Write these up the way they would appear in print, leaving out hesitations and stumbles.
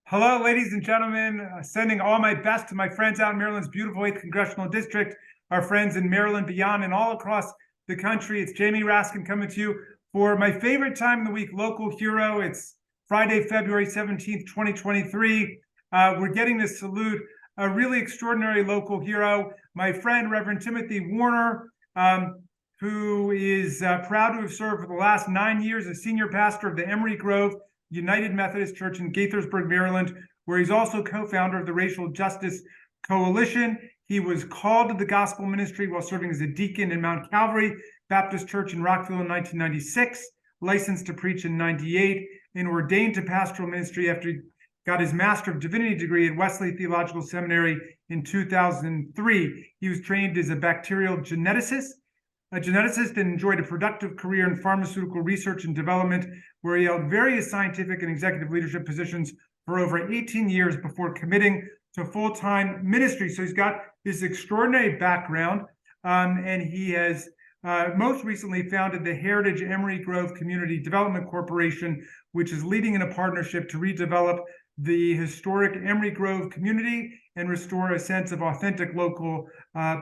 Hello, ladies and gentlemen. Sending all my best to my friends out in Maryland's beautiful 8th Congressional District, our friends in Maryland, beyond, and all across the country. It's Jamie Raskin coming to you for my favorite time of the week, Local Hero. It's Friday, February 17th, 2023. We're getting to salute a really extraordinary local hero, my friend, Reverend Timothy Warner, who is proud to have served for the last 9 years as senior pastor of the Emory Grove United Methodist Church in Gaithersburg, Maryland, where he's also co-founder of the Racial Justice Coalition. He was called to the gospel ministry while serving as a deacon in Mount Calvary Baptist Church in Rockville in 1996, licensed to preach in 98, and ordained to pastoral ministry after he got his Master of Divinity degree at Wesley Theological Seminary in 2003. He was trained as a bacterial geneticist and enjoyed a productive career in pharmaceutical research and development, where he held various scientific and executive leadership positions for over 18 years before committing to full-time ministry. So he's got this extraordinary background, and he has most recently founded the Heritage Emory Grove Community Development Corporation, which is leading in a partnership to redevelop the historic Emory Grove community and restore a sense of authentic local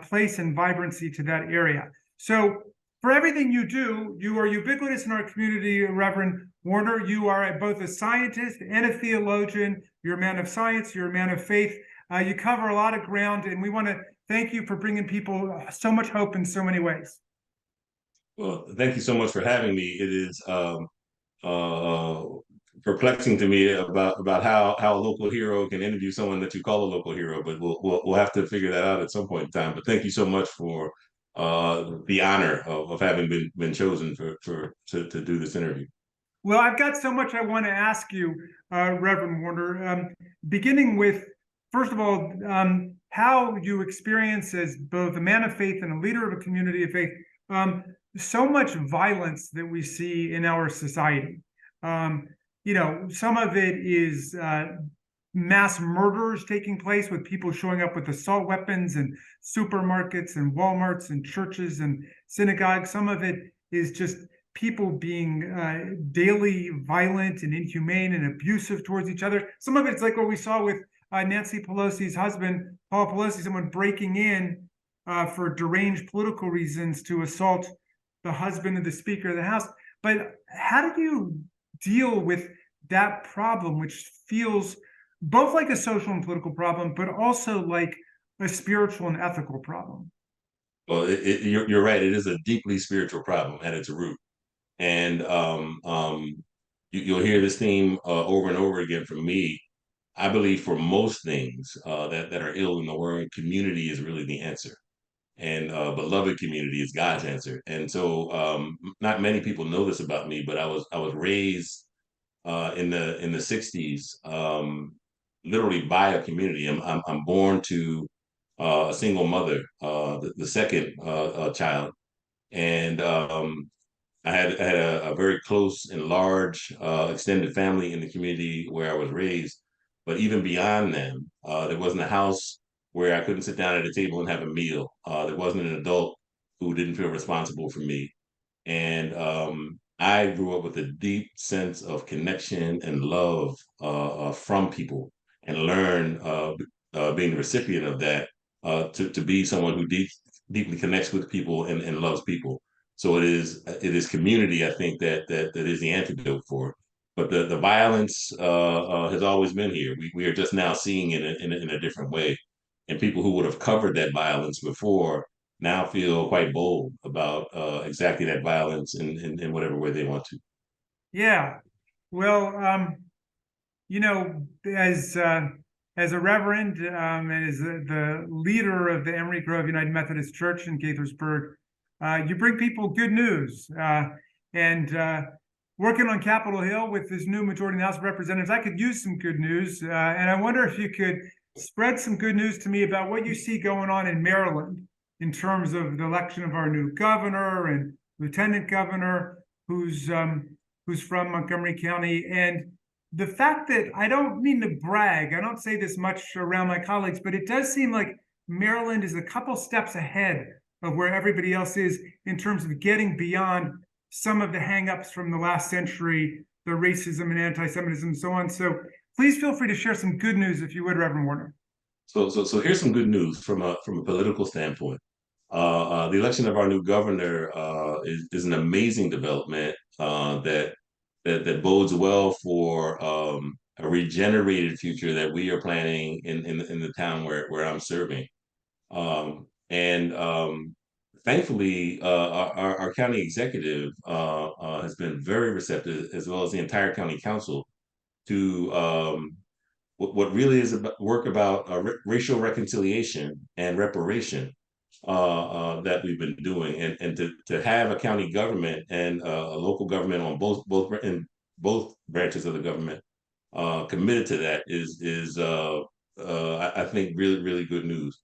place and vibrancy to that area. So for everything you do, you are ubiquitous in our community, Reverend Warner. You are both a scientist and a theologian. You're a man of science. You're a man of faith. You cover a lot of ground, and we want to thank you for bringing people so much hope in so many ways. Well, thank you so much for having me. It is perplexing to me about how a local hero can interview someone that you call a local hero, but we'll have to figure that out at some point in time. But thank you so much for the honor of having been chosen to do this interview. Well, I've got so much I want to ask you, Reverend Warner, beginning with, first of all, how you experience as both a man of faith and a leader of a community of faith, so much violence that we see in our society. Some of it is mass murders taking place with people showing up with assault weapons in supermarkets and Walmarts and churches and synagogues. Some of it is just people being daily violent and inhumane and abusive towards each other. Some of it's like what we saw with Nancy Pelosi's husband, Paul Pelosi, someone breaking in for deranged political reasons to assault the husband of the Speaker of the House. But how do you deal with that problem, which feels both like a social and political problem, but also like a spiritual and ethical problem? Well, you're right. It is a deeply spiritual problem at its root. And you'll hear this theme over and over again from me. I believe for most things that are ill in the world, community is really the answer. And beloved community is God's answer. And so not many people know this about me, but I was raised in the 60s, literally by a community. I'm born to a single mother, the second child, and I had a very close and large extended family in the community where I was raised. But even beyond them, there wasn't a house where I couldn't sit down at a table and have a meal. There wasn't an adult who didn't feel responsible for me. And I grew up with a deep sense of connection and love from people, and learned, being the recipient of that, to be someone who deeply connects with people and loves people. So it is community, I think, that is the antidote for it. But the violence has always been here. We are just now seeing it in a different way. And people who would have covered that violence before now feel quite bold about exactly that violence in whatever way they want to. Yeah. Well, you know, as a reverend and as the leader of the Emory Grove United Methodist Church in Gaithersburg, you bring people good news. And working on Capitol Hill with this new majority in the House of Representatives, I could use some good news. And I wonder if you could spread some good news to me about what you see going on in Maryland in terms of the election of our new governor and lieutenant governor, who's from Montgomery County. And the fact that, I don't mean to brag, I don't say this much around my colleagues, but it does seem like Maryland is a couple steps ahead of where everybody else is in terms of getting beyond some of the hangups from the last century, the racism and anti-Semitism and so on. So Please feel free to share some good news if you would, Reverend Warner. So here's some good news from a political standpoint. The election of our new governor is an amazing development that bodes well for a regenerated future that we are planning in the town where I'm serving. And thankfully, our county executive has been very receptive, as well as the entire county council, to what really is about work about racial reconciliation and reparation that we've been doing, and to have a county government and a local government on both in both branches of the government committed to that is I think really good news.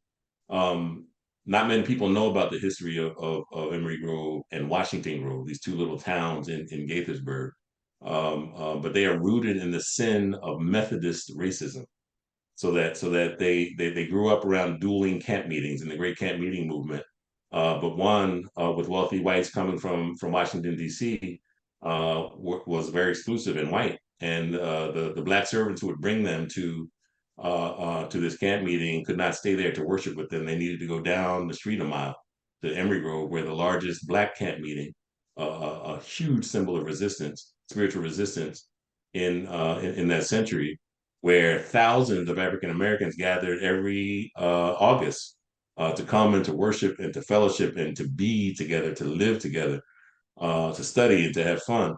Um, Not many people know about the history of Emory Grove and Washington Grove, these two little towns in Gaithersburg. But they are rooted in the sin of Methodist racism. So that they grew up around dueling camp meetings in the Great Camp Meeting movement. But one with wealthy whites coming from Washington D.C. Was very exclusive and white, and the black servants who would bring them to this camp meeting could not stay there to worship with them. They needed to go down the street a mile to Emory Grove, where the largest black camp meeting, a huge symbol of resistance, spiritual resistance in that century, where thousands of African Americans gathered every August to come and to worship and to fellowship and to be together, to live together, to study and to have fun.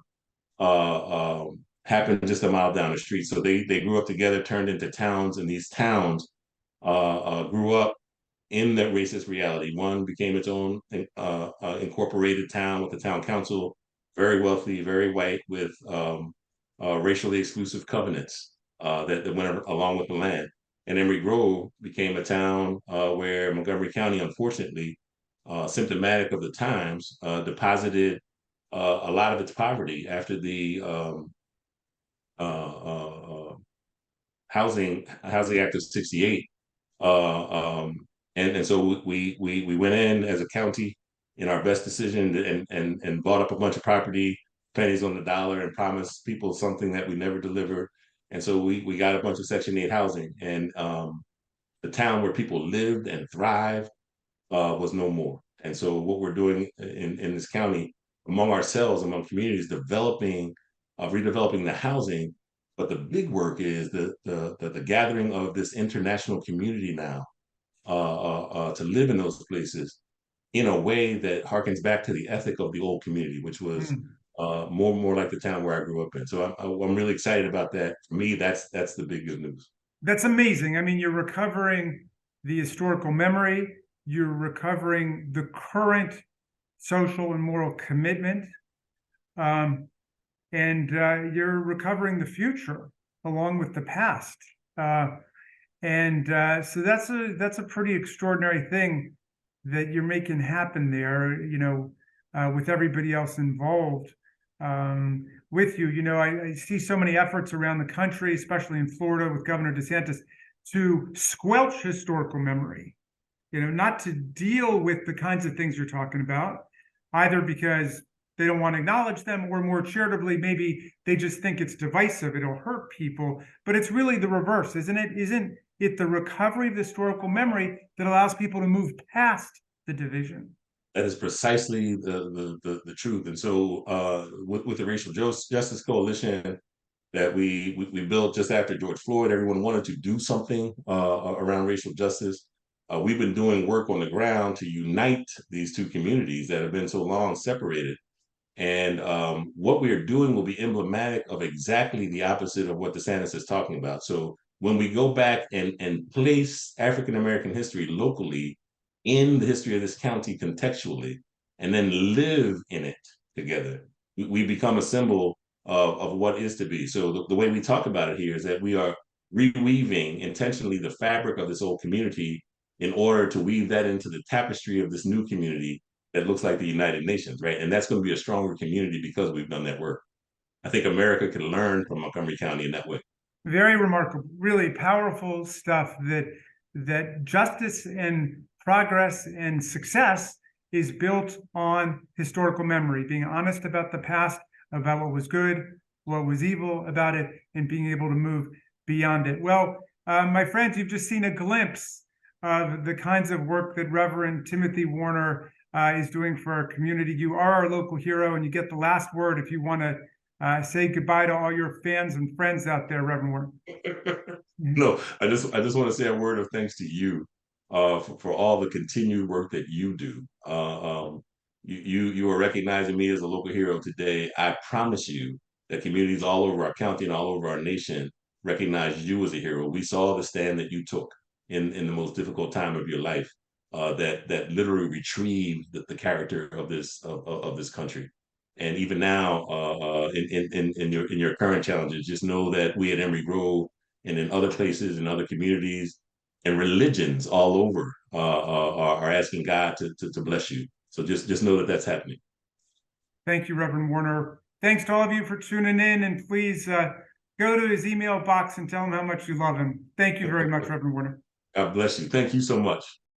Happened just a mile down the street. So they grew up together, turned into towns, and these towns grew up in that racist reality. One became its own incorporated town with the town council, very wealthy, very white, with racially exclusive covenants that went along with the land. And Emory Grove became a town where Montgomery County, unfortunately, symptomatic of the times, deposited a lot of its poverty after the Housing Act of '68. And so we went in as a county in our best decision and bought up a bunch of property, pennies on the dollar, and promised people something that we never delivered. And so we got a bunch of Section 8 housing, and the town where people lived and thrived was no more. And so what we're doing in this county, among ourselves, among communities, redeveloping the housing. But the big work is the gathering of this international community now to live in those places in a way that harkens back to the ethic of the old community, which was more like the town where I grew up in. So I'm really excited about that. For me, that's the big good news. That's amazing. I mean, you're recovering the historical memory, you're recovering the current social and moral commitment, and you're recovering the future along with the past. So that's a pretty extraordinary thing that you're making happen there, with everybody else involved with you. I see so many efforts around the country, especially in Florida with Governor DeSantis, to squelch historical memory, not to deal with the kinds of things you're talking about, either because they don't want to acknowledge them, or more charitably, maybe they just think it's divisive, it'll hurt people. But it's really the reverse, isn't it? Isn't it the recovery of the historical memory that allows people to move past the division? That is precisely the truth. And so with the Racial Justice Coalition that we built just after George Floyd, everyone wanted to do something around racial justice. We've been doing work on the ground to unite these two communities that have been so long separated. And what we are doing will be emblematic of exactly the opposite of what DeSantis is talking about. So when we go back and place African American history locally in the history of this county contextually, and then live in it together, we become a symbol of what is to be. So the way we talk about it here is that we are reweaving intentionally the fabric of this old community in order to weave that into the tapestry of this new community that looks like the United Nations, right? And that's going to be a stronger community because we've done that work. I think America can learn from Montgomery County in that way. Very remarkable, really powerful stuff, that justice and progress and success is built on historical memory, being honest about the past, about what was good, what was evil about it, and being able to move beyond it. Well, my friends, you've just seen a glimpse of the kinds of work that Reverend Timothy Warner is doing for our community. You are our local hero, and you get the last word if you want to say goodbye to all your fans and friends out there, Reverend Warner. No, I just want to say a word of thanks to you for all the continued work that you do. You are recognizing me as a local hero today. I promise you that communities all over our county and all over our nation recognize you as a hero. We saw the stand that you took in the most difficult time of your life, that literally retrieved the character of this country. And even now, in your current challenges, just know that we at Emory Grove and in other places and other communities and religions all over are asking God to bless you. So just know that that's happening. Thank you, Reverend Warner. Thanks to all of you for tuning in, and please go to his email box and tell him how much you love him. Thank you very much, Reverend Warner. God bless you. Thank you so much.